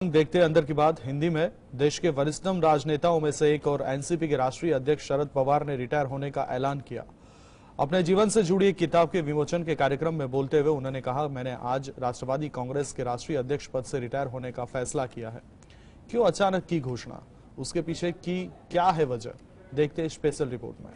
देखते हैं अंदर की बात हिंदी में। देश के वरिष्ठतम राजनेताओं में से एक और एनसीपी के राष्ट्रीय अध्यक्ष शरद पवार ने रिटायर होने का ऐलान किया। अपने जीवन से जुड़ी एक किताब के विमोचन के कार्यक्रम में बोलते हुए उन्होंने कहा, मैंने आज राष्ट्रवादी कांग्रेस के राष्ट्रीय अध्यक्ष पद से रिटायर होने का फैसला किया है। क्यों अचानक की घोषणा, उसके पीछे की क्या है वजह, देखते हैं स्पेशल रिपोर्ट में।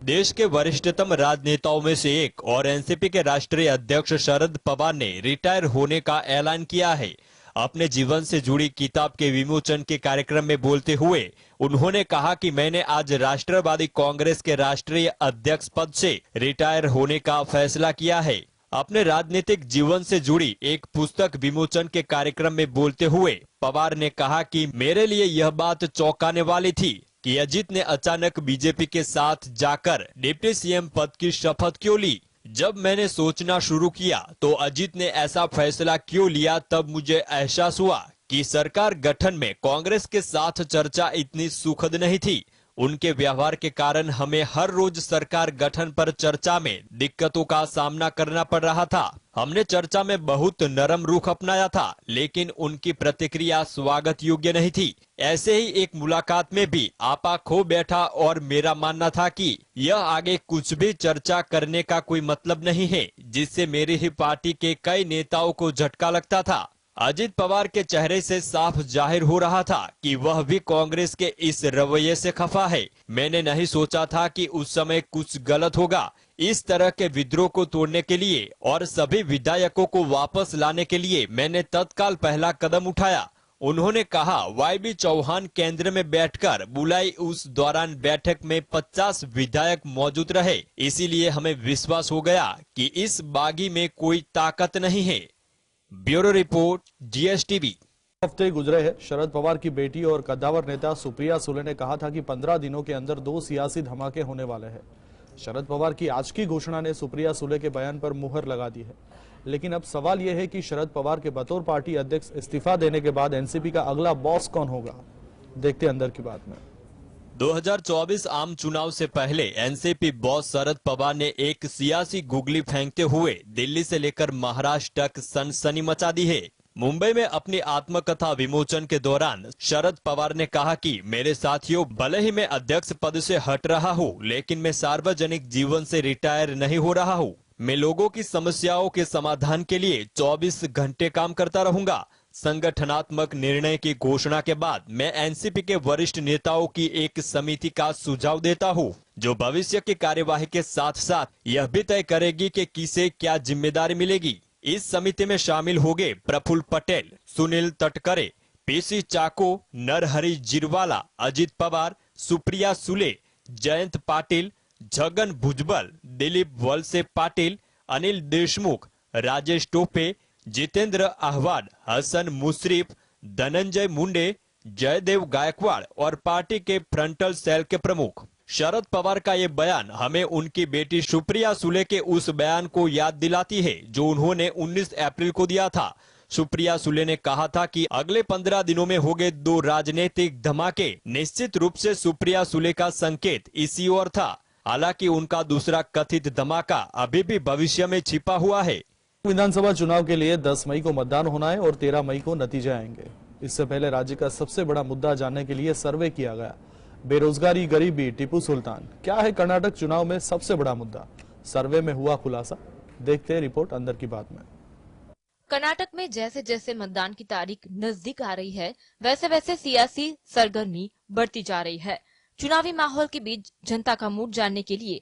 देश के वरिष्ठतम राजनेताओं में से एक और एनसीपी के राष्ट्रीय अध्यक्ष शरद पवार ने रिटायर होने का ऐलान किया है। अपने जीवन से जुड़ी किताब के विमोचन के कार्यक्रम में बोलते हुए उन्होंने कहा कि मैंने आज राष्ट्रवादी कांग्रेस के राष्ट्रीय अध्यक्ष पद से रिटायर होने का फैसला किया है। अपने राजनीतिक जीवन से जुड़ी एक पुस्तक विमोचन के कार्यक्रम में बोलते हुए पवार ने कहा कि मेरे लिए यह बात चौंकाने वाली थी कि अजित ने अचानक बीजेपी के साथ जाकर डिप्टी सीएम पद की शपथ क्यों ली। जब मैंने सोचना शुरू किया तो अजित ने ऐसा फैसला क्यों लिया, तब मुझे एहसास हुआ कि सरकार गठन में कांग्रेस के साथ चर्चा इतनी सुखद नहीं थी। उनके व्यवहार के कारण हमें हर रोज सरकार गठन पर चर्चा में दिक्कतों का सामना करना पड़ रहा था। हमने चर्चा में बहुत नरम रुख अपनाया था, लेकिन उनकी प्रतिक्रिया स्वागत योग्य नहीं थी। ऐसे ही एक मुलाकात में भी आपा खो बैठा और मेरा मानना था कि यह आगे कुछ भी चर्चा करने का कोई मतलब नहीं है, जिससे मेरी ही पार्टी के कई नेताओं को झटका लगता था। अजित पवार के चेहरे से साफ जाहिर हो रहा था कि वह भी कांग्रेस के इस रवैये से खफा है। मैंने नहीं सोचा था कि उस समय कुछ गलत होगा। इस तरह के विद्रोह को तोड़ने के लिए और सभी विधायकों को वापस लाने के लिए मैंने तत्काल पहला कदम उठाया। उन्होंने कहा, वाईबी चौहान केंद्र में बैठकर बुलाई उस दौरान बैठक में 50 विधायक मौजूद रहे, इसीलिए हमें विश्वास हो गया कि इस बागी में कोई ताकत नहीं है। Bureau report, GSTV. हफ्ते गुजरे हैं। शरद पवार की बेटी और कद्दावर नेता सुप्रिया सुले ने कहा था कि 15 दिनों के अंदर 2 सियासी धमाके होने वाले हैं। शरद पवार की आज की घोषणा ने सुप्रिया सुले के बयान पर मुहर लगा दी है। लेकिन अब सवाल यह है कि शरद पवार के बतौर पार्टी अध्यक्ष इस्तीफा देने के बाद एनसीपी का अगला बॉस कौन होगा, देखते अंदर की बात में। 2024 आम चुनाव से पहले एनसीपी बॉस शरद पवार ने एक सियासी गुगली फेंकते हुए दिल्ली से लेकर महाराष्ट्र तक सनसनी मचा दी है। मुंबई में अपनी आत्मकथा विमोचन के दौरान शरद पवार ने कहा कि मेरे साथियों, भले ही मैं अध्यक्ष पद से हट रहा हूं, लेकिन मैं सार्वजनिक जीवन से रिटायर नहीं हो रहा हूं। मैं लोगों की समस्याओं के समाधान के लिए 24 घंटे काम करता रहूंगा। संगठनात्मक निर्णय की घोषणा के बाद मैं एनसीपी के वरिष्ठ नेताओं की एक समिति का सुझाव देता हूं, जो भविष्य की कार्यवाही के साथ साथ यह भी तय करेगी कि किसे क्या जिम्मेदारी मिलेगी। इस समिति में शामिल होंगे प्रफुल्ल पटेल, सुनील तटकरे, पीसी चाको, नरहरि जिरवाला, अजित पवार, सुप्रिया सुले, जयंत पाटिल, छगन भुजबल, दिलीप वलसे पाटिल, अनिल देशमुख, राजेश टोपे, जितेंद्र आहवाड, हसन मुश्रीफ, धनंजय मुंडे, जयदेव गायकवाड़ और पार्टी के फ्रंटल सेल के प्रमुख। शरद पवार का ये बयान हमें उनकी बेटी सुप्रिया सुले के उस बयान को याद दिलाती है जो उन्होंने 19 अप्रैल को दिया था। सुप्रिया सुले ने कहा था कि अगले 15 दिनों में होंगे 2 राजनीतिक धमाके। निश्चित रूप से सुप्रिया सुले का संकेत इसी ओर था। हालांकि उनका दूसरा कथित धमाका अभी भी भविष्य में छिपा हुआ है। विधानसभा चुनाव के लिए 10 मई को मतदान होना है और 13 मई को नतीजे आएंगे। इससे पहले राज्य का सबसे बड़ा मुद्दा जानने के लिए सर्वे किया गया। बेरोजगारी, गरीबी, टीपू सुल्तान, क्या है कर्नाटक चुनाव में सबसे बड़ा मुद्दा? सर्वे में हुआ खुलासा, देखते हैं रिपोर्ट अंदर की बात में। कर्नाटक में जैसे जैसे मतदान की तारीख नजदीक आ रही है, वैसे वैसे सियासी सरगर्मी बढ़ती जा रही है। चुनावी माहौल के बीच जनता का मूड जानने के लिए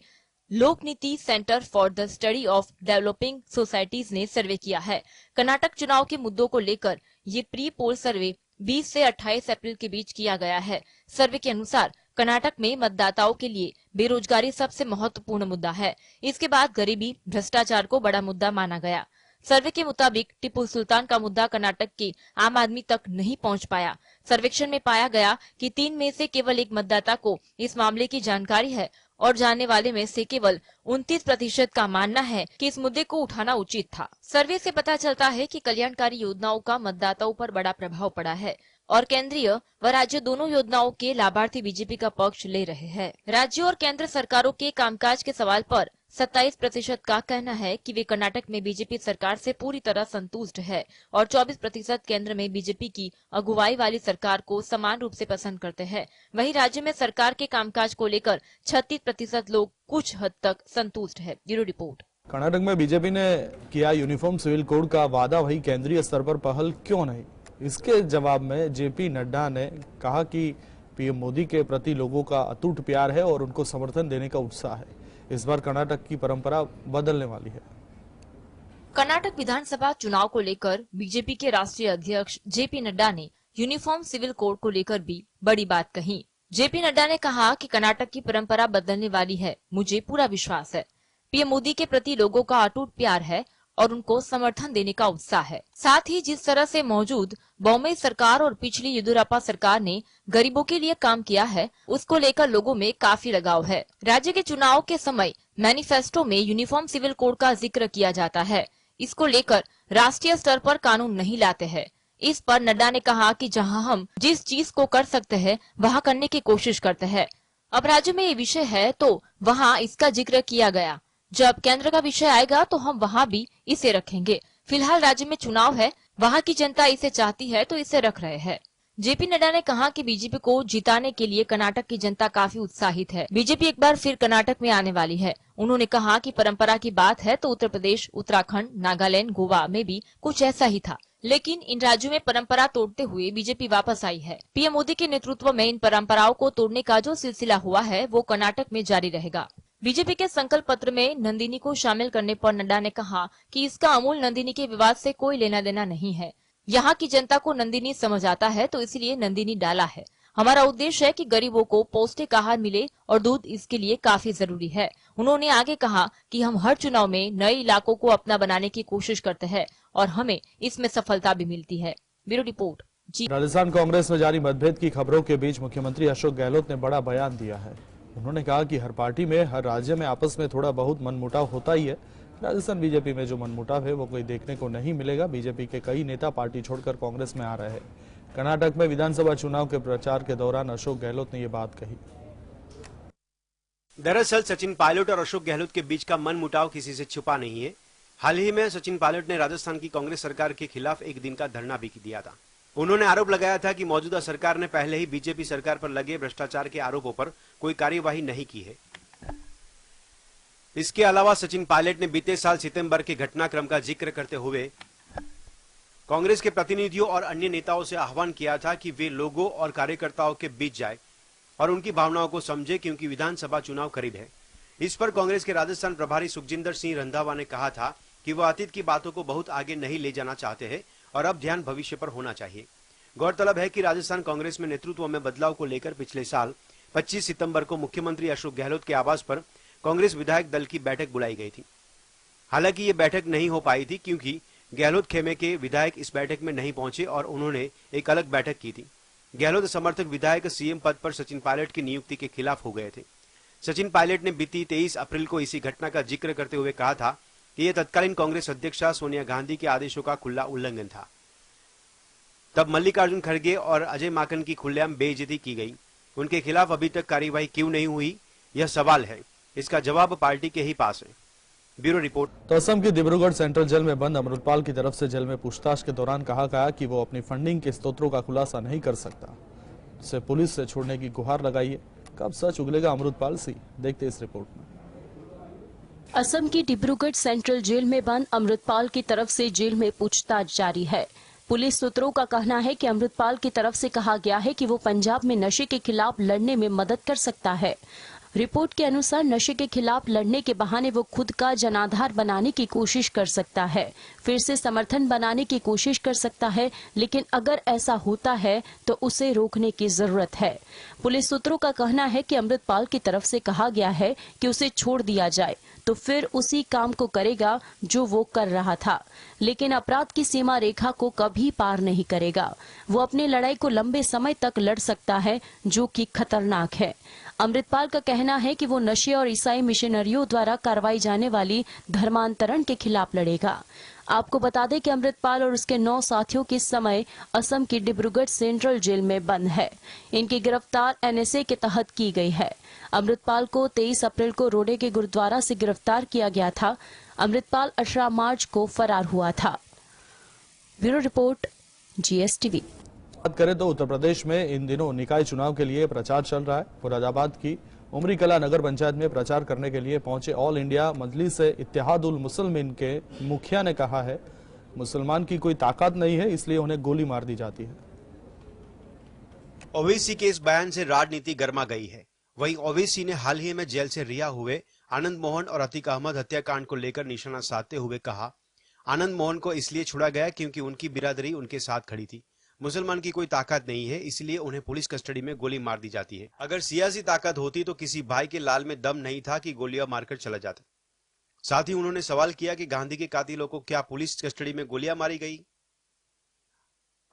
लोक नीति centre for the study of developing societies ने सर्वे किया है। कर्नाटक चुनाव के मुद्दों को लेकर ये प्री पोल सर्वे 20 से 28 अप्रैल के बीच किया गया है। सर्वे के अनुसार कर्नाटक में मतदाताओं के लिए बेरोजगारी सबसे महत्वपूर्ण मुद्दा है। इसके बाद गरीबी, भ्रष्टाचार को बड़ा मुद्दा माना गया। सर्वे के मुताबिक टीपू सुल्तान का मुद्दा कर्नाटक के आम आदमी तक नहीं पहुंच पाया। सर्वेक्षण में पाया गया कि 3 में से केवल एक मतदाता को इस मामले की जानकारी है और जानने वाले में से केवल 29% का मानना है कि इस मुद्दे को उठाना उचित था। सर्वे से पता चलता है कि कल्याणकारी योजनाओं का मतदाताओं पर बड़ा प्रभाव पड़ा है और केंद्रीय व राज्य दोनों योजनाओं के लाभार्थी बीजेपी का पक्ष ले रहे हैं। राज्य और केंद्र सरकारों के कामकाज के सवाल पर 27% का कहना है कि वे कर्नाटक में बीजेपी सरकार से पूरी तरह संतुष्ट है और 24% केंद्र में बीजेपी की अगुवाई वाली सरकार को समान रूप से पसंद करते हैं। वहीं राज्य में सरकार के कामकाज को लेकर 36% लोग कुछ हद तक संतुष्ट है। Bureau report. कर्नाटक में बीजेपी ने किया यूनिफॉर्म सिविल कोड का वादा, वही केंद्रीय स्तर पर पहल क्यों नहीं? इसके जवाब में जेपी नड्डा ने कहा कि पीएम मोदी के प्रति लोगों का अटूट प्यार है और उनको समर्थन देने का उत्साह है। इस बार कर्नाटक की परंपरा बदलने वाली है। कर्नाटक विधानसभा चुनाव को लेकर बीजेपी के राष्ट्रीय अध्यक्ष जेपी नड्डा ने यूनिफॉर्म सिविल कोड को लेकर भी बड़ी बात कही। जेपी नड्डा ने कहा कि कर्नाटक की परंपरा बदलने वाली है, मुझे पूरा विश्वास है। पीएम मोदी के प्रति लोगों का अटूट प्यार है और उनको समर्थन देने का उत्साह है। साथ ही जिस तरह से मौजूद बॉम्बे सरकार और पिछली येदियुरप्पा सरकार ने गरीबों के लिए काम किया है, उसको लेकर लोगों में काफी लगाव है। राज्य के चुनाव के समय मैनिफेस्टो में यूनिफॉर्म सिविल कोड का जिक्र किया जाता है। इसको लेकर राष्ट्रीय स्तर पर कानून नहीं लाते हैं। इस पर नड्डा ने कहा कि जहां हम जिस चीज को कर सकते हैं वहां करने की कोशिश करते हैं। अब राज्य में ये विषय है तो वहां इसका जिक्र किया गया। जब केंद्र का विषय आएगा तो हम वहां भी इसे रखेंगे। फिलहाल राज्य में चुनाव है, वहां की जनता इसे चाहती है तो इसे रख रहे हैं। जेपी नड्डा ने कहा कि बीजेपी को जिताने के लिए कर्नाटक की जनता काफी उत्साहित है। बीजेपी एक बार फिर कर्नाटक में आने वाली है। उन्होंने कहा कि परंपरा की बात है तो उत्तर प्रदेश, उत्तराखंड, नागालैंड, गोवा में भी कुछ ऐसा ही था, लेकिन इन राज्यों में परंपरा तोड़ते हुए बीजेपी वापस आई है। पीएम मोदी के नेतृत्व में इन परंपराओं को तोड़ने का जो सिलसिला हुआ है वो कर्नाटक में जारी रहेगा। बीजेपी के संकल्प पत्र में नंदिनी को शामिल करने पर नड्डा ने कहा कि इसका अमूल नंदिनी के विवाद से कोई लेना देना नहीं है। यहाँ की जनता को नंदिनी समझ आता है तो इसलिए नंदिनी डाला है। हमारा उद्देश्य है कि गरीबों को पौष्टिक आहार मिले और दूध इसके लिए काफी जरूरी है। उन्होंने आगे कहा कि हम हर चुनाव में नए इलाकों को अपना बनाने की कोशिश करते हैं और हमें इसमें सफलता भी मिलती है। Bureau report. राजस्थान कांग्रेस में जारी मतभेद की खबरों के बीच मुख्यमंत्री अशोक गहलोत ने बड़ा बयान दिया है। उन्होंने कहा कि हर पार्टी में, हर राज्य में आपस में थोड़ा बहुत मनमुटाव होता ही है। राजस्थान बीजेपी में जो मनमुटाव है वो कोई देखने को नहीं मिलेगा। बीजेपी के कई नेता पार्टी छोड़कर कांग्रेस में आ रहे हैं। कर्नाटक में विधानसभा चुनाव के प्रचार के दौरान अशोक गहलोत ने ये बात कही। दरअसल सचिन पायलट और अशोक गहलोत के बीच का मनमुटाव किसी से छुपा नहीं है। हाल ही में सचिन पायलट ने राजस्थान की कांग्रेस सरकार के खिलाफ एक दिन का धरना भी दिया था। उन्होंने आरोप लगाया था कि मौजूदा सरकार ने पहले ही बीजेपी सरकार पर लगे भ्रष्टाचार के आरोपों पर कोई कार्यवाही नहीं की है। इसके अलावा सचिन पायलट ने बीते साल सितंबर के घटनाक्रम का जिक्र करते हुए कांग्रेस के प्रतिनिधियों और अन्य नेताओं से आह्वान किया था कि वे लोगों और कार्यकर्ताओं के बीच जाए और उनकी भावनाओं को समझे, क्योंकि विधानसभा चुनाव करीब है। इस पर कांग्रेस के राजस्थान प्रभारी सुखजिंदर सिंह रंधावा ने कहा था कि वह अतीत की बातों को बहुत आगे नहीं ले जाना चाहते हैं और अब ध्यान भविष्य पर होना चाहिए। गौरतलब है कि राजस्थान कांग्रेस में नेतृत्व में बदलाव को लेकर पिछले साल 25 सितंबर को मुख्यमंत्री अशोक गहलोत के आवास पर कांग्रेस विधायक दल की बैठक बुलाई गई थी। हालांकि ये बैठक नहीं हो पाई थी क्योंकि गहलोत खेमे के विधायक इस बैठक में नहीं पहुंचे और उन्होंने एक अलग बैठक की थी। गहलोत समर्थक विधायक सीएम पद पर सचिन पायलट की नियुक्ति के खिलाफ हो गए थे। सचिन पायलट ने बीती 23 अप्रैल को इसी घटना का जिक्र करते हुए कहा था कि यह तत्कालीन कांग्रेस अध्यक्षा सोनिया गांधी के आदेशों का खुला उल्लंघन था। तब मल्लिकार्जुन खड़गे और अजय माकन की खुलेआम बेइज्जती की गई। उनके खिलाफ अभी तक कार्रवाई क्यों नहीं हुई, यह सवाल है। इसका जवाब पार्टी के ही पास है। Bureau report. तो असम के डिब्रूगढ़ सेंट्रल जेल में बंद अमृतपाल की तरफ से जेल में पूछताछ के दौरान कहा गया कि वो अपनी फंडिंग के स्रोतों का खुलासा नहीं कर सकता। उसे पुलिस से छोड़ने की गुहार लगाई है। कब सच उगलेगा अमृतपाल सी, देखते इस रिपोर्ट में। असम की डिब्रूगढ़ सेंट्रल जेल में बंद अमृतपाल की तरफ से जेल में पूछताछ जारी है। पुलिस सूत्रों का कहना है कि अमृतपाल की तरफ से कहा गया है कि वो पंजाब में नशे के खिलाफ लड़ने में मदद कर सकता है। रिपोर्ट के अनुसार नशे के खिलाफ लड़ने के बहाने वो खुद का जनाधार बनाने की कोशिश कर सकता है, फिर से समर्थन बनाने की कोशिश कर सकता है, लेकिन अगर ऐसा होता है तो उसे रोकने की जरूरत है। पुलिस सूत्रों का कहना है कि अमृतपाल की तरफ से कहा गया है कि उसे छोड़ दिया जाए तो फिर उसी काम को करेगा जो वो कर रहा था, लेकिन अपराध की सीमा रेखा को कभी पार नहीं करेगा। वो अपनी लड़ाई को लंबे समय तक लड़ सकता है, जो कि खतरनाक है। अमृतपाल का कहना है कि वो नशे और ईसाई मिशनरियों द्वारा करवाई जाने वाली धर्मांतरण के खिलाफ लड़ेगा। आपको बता दें कि अमृतपाल और उसके 9 साथियों की समय असम की डिब्रूगढ़ सेंट्रल जेल में बंद है। इनकी गिरफ्तार एनएसए के तहत की गई है। अमृतपाल को 23 अप्रैल को रोडे के गुरुद्वारा से गिरफ्तार किया गया था। अमृतपाल 18 मार्च को फरार हुआ था। Bureau report, GSTV। बात करें तो उत्तर प्रदेश में इन दिनों निकाय चुनाव के लिए प्रचार चल रहा है। मुरादाबाद की उमरी कला नगर पंचायत में प्रचार करने के लिए पहुंचे ऑल इंडिया मजलिस इत्तेहादुल मुसलमीन के मुखिया ने कहा है, मुसलमान की कोई ताकत नहीं है, इसलिए उन्हें गोली मार दी जाती है। ओवैसी के इस बयान से राजनीति गर्मा गई है। वहीं ओवैसी ने हाल ही में जेल से रिहा हुए आनंद मोहन और अतीक अहमद हत्याकांड को लेकर निशाना साधते हुए कहा, आनंद मोहन को इसलिए छोड़ा गया क्योंकि उनकी बिरादरी उनके साथ खड़ी थी। मुसलमान की कोई ताकत नहीं है, इसलिए उन्हें पुलिस कस्टडी में गोली मार दी जाती है। अगर सियासी ताकत होती तो किसी भाई के लाल में दम नहीं था कि गोलियां मारकर चला जाता। साथ ही उन्होंने सवाल किया कि गांधी के कातिलों को क्या पुलिस कस्टडी में गोलियां मारी गई?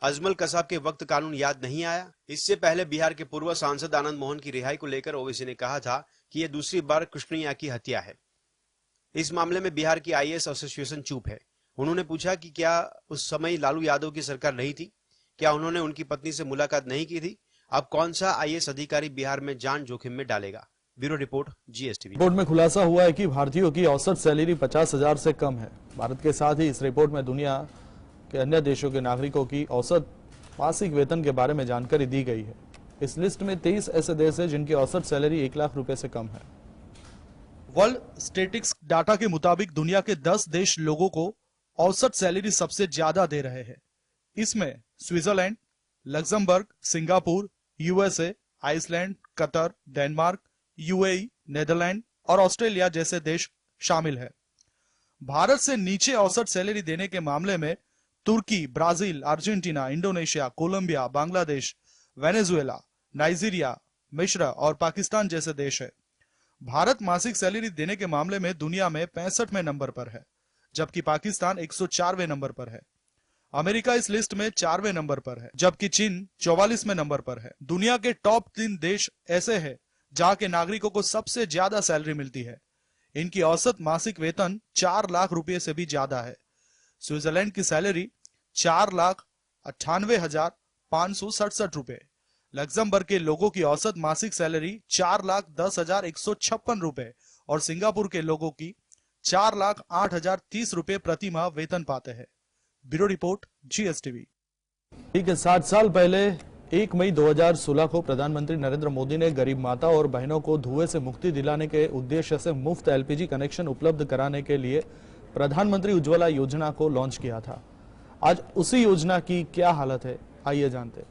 अजमल कसाब के वक्त कानून याद नहीं आया? इससे पहले बिहार के पूर्व सांसद आनंद मोहन की रिहाई को लेकर ओवैसी ने कहा था कि यह दूसरी बार कृष्णैया की हत्या है। इस मामले में बिहार की IAS एसोसिएशन चुप है। उन्होंने पूछा कि क्या उस समय लालू यादव की सरकार नहीं थी? क्या उन्होंने उनकी पत्नी से मुलाकात नहीं की थी? अब कौन सा IAS अधिकारी बिहार में जान जोखिम में डालेगा? Bureau report, GSTV। रिपोर्ट में खुलासा हुआ है कि भारतीयों की औसत सैलरी 50,000 से कम है। भारत के साथ ही इस रिपोर्ट में दुनिया के अन्य देशों के नागरिकों की औसत मासिक वेतन के बारे में जानकारी दी गई है। इस लिस्ट में 23 ऐसे देश हैं जिनकी औसत सैलरी 1 लाख रुपए से कम है। वर्ल्ड स्टेटिस्टिक्स डाटा के मुताबिक दुनिया के 10 देश लोगों को औसत सैलरी सबसे ज्यादा दे रहे हैं। इसमें Switzerland, Luxembourg, Singapore, USA, Iceland, Qatar, Denmark, UAE, Netherland और ऑस्ट्रेलिया जैसे देश शामिल है। भारत से नीचे औसत सैलरी देने के मामले में तुर्की, Brazil, Argentina, Indonesia, Colombia, Bangladesh, Venezuela, Nigeria, मिस्र और पाकिस्तान जैसे देश है। भारत मासिक सैलरी देने के मामले में दुनिया में 65वें नंबर पर है, जबकि पाकिस्तान 104वें नंबर पर है। अमेरिका इस लिस्ट में 4वें नंबर पर है, जबकि चीन 44वें नंबर पर है। दुनिया के टॉप 3 देश ऐसे हैं जहां के नागरिकों को सबसे ज्यादा सैलरी मिलती है। इनकी औसत मासिक वेतन 4 लाख रुपए से भी ज्यादा है। स्विट्जरलैंड की सैलरी 4,98,567 रुपए। लग्जमबर्ग के लोगों की औसत मासिक सैलरी 4,10,156 रुपए और सिंगापुर के लोगों की 4,08,030 रुपए प्रति माह वेतन पाते हैं। Bureau report, GSTV। ठीक है, 7 साल पहले 1 मई 2016 को प्रधानमंत्री नरेंद्र मोदी ने गरीब माता और बहनों को धुएं से मुक्ति दिलाने के उद्देश्य से मुफ्त LPG कनेक्शन उपलब्ध कराने के लिए प्रधानमंत्री उज्ज्वला योजना को लॉन्च किया था। आज उसी योजना की क्या हालत है, आइए जानते हैं।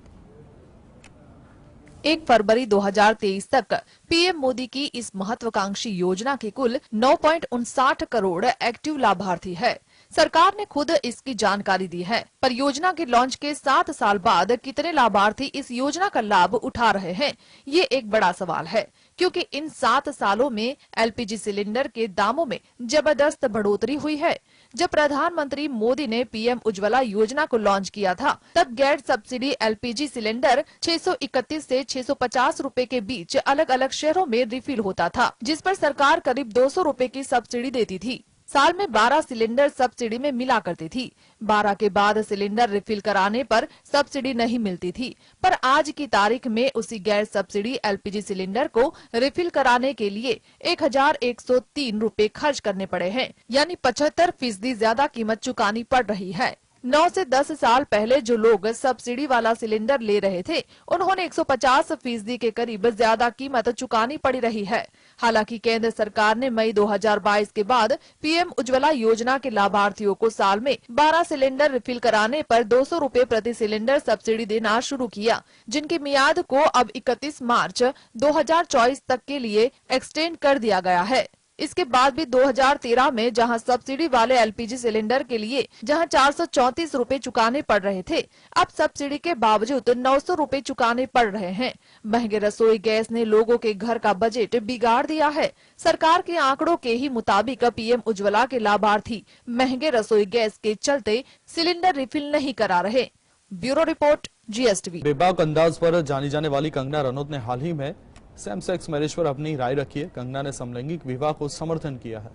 1 फरवरी 2023 तक पीएम मोदी की इस महत्वाकांक्षी योजना के कुल 9.59 करोड़ एक्टिव लाभार्थी है। सरकार ने खुद इसकी जानकारी दी है। परियोजना के लॉन्च के 7 साल बाद कितने लाभार्थी इस योजना का लाभ उठा रहे हैं, ये एक बड़ा सवाल है, क्योंकि इन 7 सालों में LPG सिलेंडर के दामों में जबरदस्त बढ़ोतरी हुई है। जब प्रधानमंत्री मोदी ने पीएम उज्ज्वला योजना को लॉन्च किया था, तब गैर सब्सिडी LPG सिलेंडर 631 से 650 रुपए के बीच अलग अलग शहरों में रिफिल होता था, जिस पर सरकार करीब 200 रुपए की सब्सिडी देती थी। साल में 12 सिलेंडर सब्सिडी में मिला करती थी। 12 के बाद सिलेंडर रिफिल कराने पर सब्सिडी नहीं मिलती थी, पर आज की तारीख में उसी गैर सब्सिडी LPG सिलेंडर को रिफिल कराने के लिए 1,103 रुपए खर्च करने पड़े हैं, यानी 75% ज्यादा कीमत चुकानी पड़ रही है। 9 से 10 साल पहले जो लोग सब्सिडी वाला सिलेंडर ले रहे थे, उन्होंने 150% के करीब ज्यादा कीमत चुकानी पड़ी रही है। हालांकि केंद्र सरकार ने मई 2022 के बाद पीएम उज्ज्वला योजना के लाभार्थियों को साल में 12 सिलेंडर रिफिल कराने पर 200 रुपए प्रति सिलेंडर सब्सिडी देना शुरू किया, जिनकी मियाद को अब 31 मार्च 2024 तक के लिए एक्सटेंड कर दिया गया है। इसके बाद भी 2013 में जहां सब्सिडी वाले LPG सिलेंडर के लिए जहां 434 रुपए चुकाने पड़ रहे थे, अब सब्सिडी के बावजूद 900 रुपए चुकाने पड़ रहे हैं। महंगे रसोई गैस ने लोगों के घर का बजट बिगाड़ दिया है। सरकार के आंकड़ों के ही मुताबिक पीएम उज्ज्वला के लाभार्थी महंगे रसोई गैस के चलते सिलेंडर रिफिल नहीं करा रहे। Bureau report, GSTV। बेबाक अंदाज पर जानी जाने वाली कंगना रनौत ने हाल ही में सेम सेक्स मैरिज पर अपनी राय रखी है। कंगना ने समलैंगिक विवाह को समर्थन किया है।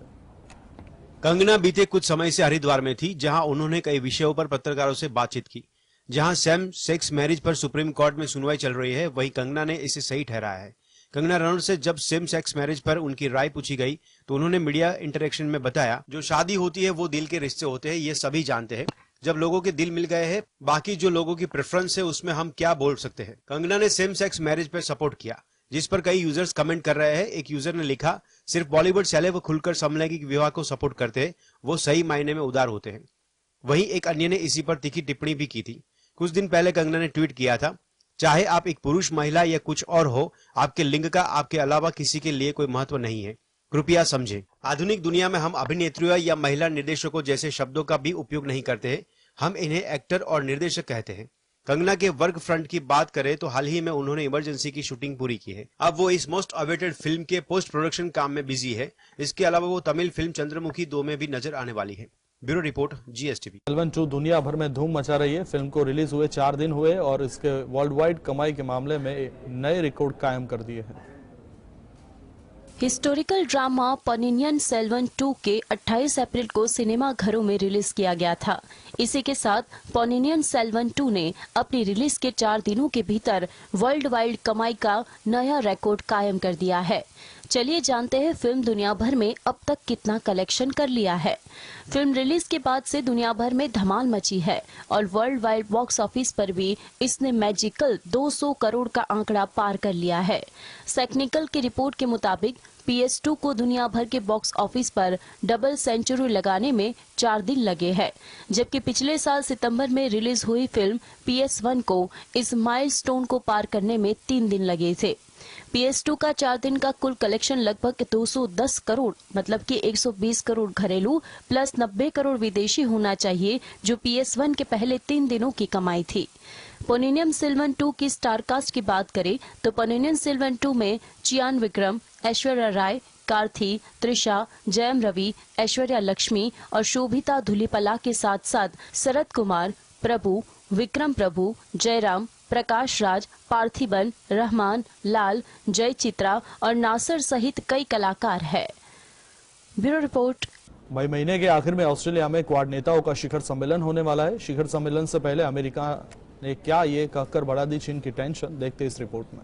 कंगना बीते कुछ समय से हरिद्वार में थी, जहां उन्होंने कई विषयों पर पत्रकारों से बातचीत की। जहां सेम सेक्स मैरिज पर सुप्रीम कोर्ट में सुनवाई चल रही है, वहीं कंगना ने इसे सही ठहराया है। कंगना रनौत से जब सेम सेक्स मैरिज पर उनकी राय पूछी गई तो उन्होंने मीडिया इंटरेक्शन में बताया, जो शादी होती है वो दिल के रिश्ते होते हैं, ये सभी जानते हैं। जब लोगों के दिल मिल गए हैं, बाकी जो लोगों की प्रेफरेंस है उसमें हम क्या बोल सकते हैं। कंगना ने सेम सेक्स मैरिज पर सपोर्ट किया, जिस पर कई यूजर्स कमेंट कर रहे हैं। एक यूजर ने लिखा, सिर्फ बॉलीवुड सेलेब खुलकर समलैंगिक विवाह को सपोर्ट करते हैं, वो सही मायने में उदार होते हैं। वहीं एक अन्य ने इसी पर तीखी टिप्पणी भी की थी। कुछ दिन पहले कंगना ने ट्वीट किया था, चाहे आप एक पुरुष, महिला या कुछ और हो, आपके लिंग का आपके अलावा किसी के लिए कोई महत्व नहीं है, कृपया समझें। आधुनिक दुनिया में हम अभिनेत्रियों या महिला निर्देशकों जैसे शब्दों का भी उपयोग नहीं करते हैं, हम इन्हें एक्टर और निर्देशक कहते हैं। कंगना के वर्क फ्रंट की बात करें तो हाल ही में उन्होंने इमरजेंसी की शूटिंग पूरी की है। अब वो इस मोस्ट अवेटेड फिल्म के पोस्ट प्रोडक्शन काम में बिजी है। इसके अलावा वो तमिल फिल्म चंद्रमुखी 2 में भी नजर आने वाली है। Bureau report, GSTV। सेल्वन 2 दुनिया भर में धूम मचा रही है। फिल्म को रिलीज हुए 4 दिन हुए और इसके वर्ल्ड वाइड कमाई के मामले में नए रिकॉर्ड कायम कर दिए हैं। हिस्टोरिकल ड्रामा पोनियन सेल्वन 2 के 28 अप्रैल को सिनेमा घरों में रिलीज किया गया था। इसी के साथ पोनियन सेल्वन 2 ने अपनी रिलीज के 4 दिनों के भीतर वर्ल्ड वाइड कमाई का नया रिकॉर्ड कायम कर दिया है। चलिए जानते हैं फिल्म दुनिया भर में अब तक कितना कलेक्शन कर लिया है। फिल्म रिलीज के बाद से दुनिया भर में धमाल मची है और वर्ल्ड वाइड बॉक्स ऑफिस पर भी इसने मैजिकल 200 करोड़ का आंकड़ा पार कर लिया है। सेक्निकल की रिपोर्ट के मुताबिक PS2 को दुनिया भर के बॉक्स ऑफिस पर डबल सेंचुरी लगाने में 4 दिन लगे हैं, जबकि पिछले साल सितंबर में रिलीज हुई फिल्म PS1 को इस माइलस्टोन को पार करने में 3 दिन लगे थे। PS2 का 4 दिन का कुल कलेक्शन लगभग 210 करोड़ मतलब कि 120 करोड़ घरेलू प्लस 90 करोड़ विदेशी होना चाहिए, जो PS1 के पहले 3 दिनों की कमाई थी। पोनियन सेल्वन 2 की स्टारकास्ट की बात करें तो पोनियन सेल्वन 2 में चियान विक्रम, ऐश्वर्या राय, कार्थी, त्रिशा, जयम रवि, ऐश्वर्या लक्ष्मी और शोभिता धुलीपला के साथ साथ शरद कुमार, प्रभु, विक्रम प्रभु, जयराम, प्रकाश राज, पार्थिबन, रहमान, लाल, जय चित्रा और नासर सहित कई कलाकार हैं। Bureau report. मई महीने के आखिर में ऑस्ट्रेलिया में क्वाड नेताओं का शिखर सम्मेलन होने वाला है। शिखर सम्मेलन से पहले अमेरिका ने क्या ये कहकर बढ़ा दी चीन की टेंशन, देखते इस रिपोर्ट में।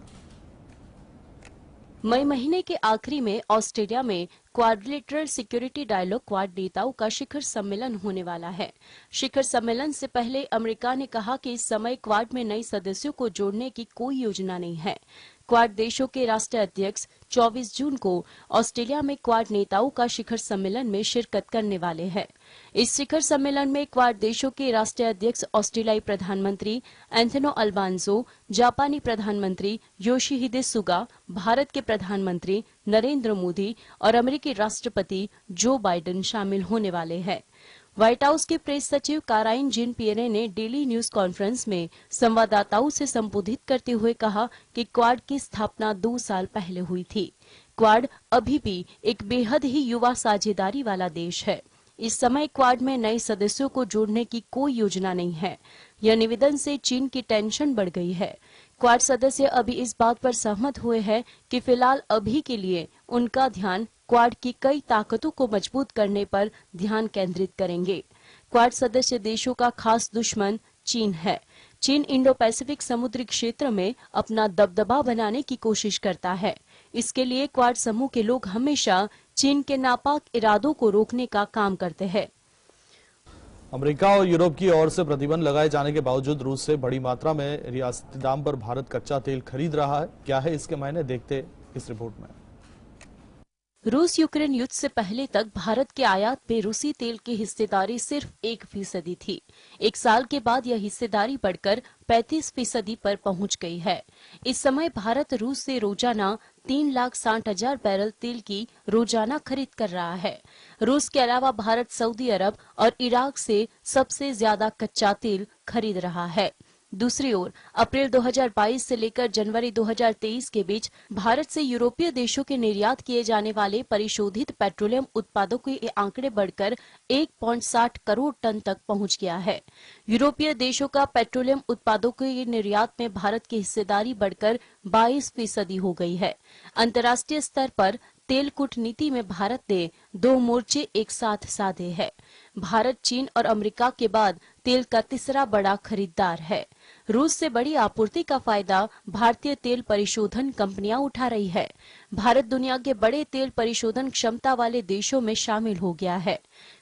मई महीने के आखिरी में ऑस्ट्रेलिया में क्वाड्रिलेटरल सिक्योरिटी डायलॉग क्वाड नेताओं का शिखर सम्मेलन होने वाला है। शिखर सम्मेलन से पहले अमेरिका ने कहा कि इस समय क्वाड में नए सदस्यों को जोड़ने की कोई योजना नहीं है। क्वाड देशों के राष्ट्रीय अध्यक्ष 24 जून को ऑस्ट्रेलिया में क्वाड नेताओं का शिखर सम्मेलन में शिरकत करने वाले हैं। इस शिखर सम्मेलन में क्वाड देशों के राष्ट्रीय अध्यक्ष ऑस्ट्रेलियाई प्रधानमंत्री एंथोनी अल्बांजो, जापानी प्रधानमंत्री योशिहिदे सुगा, भारत के प्रधानमंत्री नरेंद्र मोदी और अमेरिकी राष्ट्रपति जो बाइडेन शामिल होने वाले हैं। व्हाइट हाउस के प्रेस सचिव काराइन जीन पियरे ने डेली न्यूज कॉन्फ्रेंस में संवाददाताओं से संबोधित करते हुए कहा कि क्वाड की स्थापना 2 साल पहले हुई थी। क्वाड अभी भी एक बेहद ही युवा साझेदारी वाला देश है। इस समय क्वाड में नए सदस्यों को जोड़ने की कोई योजना नहीं है। यह निवेदन से चीन की टेंशन बढ़ गई है। क्वाड सदस्य अभी इस बात पर सहमत हुए हैं कि फिलहाल अभी के लिए उनका ध्यान क्वाड की कई ताकतों को मजबूत करने पर ध्यान केंद्रित करेंगे। क्वाड सदस्य देशों का खास दुश्मन चीन है। चीन इंडो पैसिफिक समुद्री क्षेत्र में अपना दबदबा बनाने की कोशिश करता है। इसके लिए क्वाड समूह के लोग हमेशा चीन के नापाक इरादों को रोकने का काम करते हैं। अमेरिका और यूरोप की ओर से प्रतिबंध लगाए जाने के बावजूद रूस से बड़ी मात्रा में रियासती दाम पर भारत कच्चा तेल खरीद रहा है। क्या है इसके मायने, देखते इस रिपोर्ट में। रूस यूक्रेन युद्ध से पहले तक भारत के आयात पे रूसी तेल की हिस्सेदारी सिर्फ 1% थी। 1 साल के बाद यह हिस्सेदारी बढ़कर 35% पर पहुंच गई है। इस समय भारत रूस से रोजाना 3,60,000 बैरल तेल की रोजाना खरीद कर रहा है। रूस के अलावा भारत सऊदी अरब और इराक से सबसे ज्यादा कच्चा तेल खरीद रहा है। दूसरी ओर अप्रैल 2022 से लेकर जनवरी 2023 के बीच भारत से यूरोपीय देशों के निर्यात किए जाने वाले परिशोधित पेट्रोलियम उत्पादों के ये आंकड़े बढ़कर 1.60 करोड़ टन तक पहुंच गया है। यूरोपीय देशों का पेट्रोलियम उत्पादों के निर्यात में भारत की हिस्सेदारी बढ़कर 22% हो गई है। अंतर्राष्ट्रीय स्तर पर तेल कूटनीति में भारत ने 2 मोर्चे एक साथ साधे हैं। भारत चीन और अमेरिका के बाद तेल का तीसरा बड़ा खरीदार है। रूस से बड़ी आपूर्ति का फायदा भारतीय तेल परिशोधन कंपनियां उठा रही है। भारत दुनिया के बड़े तेल परिशोधन क्षमता वाले देशों में शामिल हो गया है।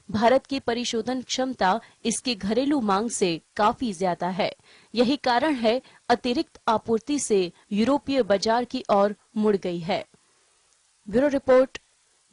भारत की परिशोधन क्षमता इसकी घरेलू मांग से काफी ज्यादा है। यही कारण है अतिरिक्त आपूर्ति से यूरोपीय बाजार की ओर मुड़ गई है। Bureau report,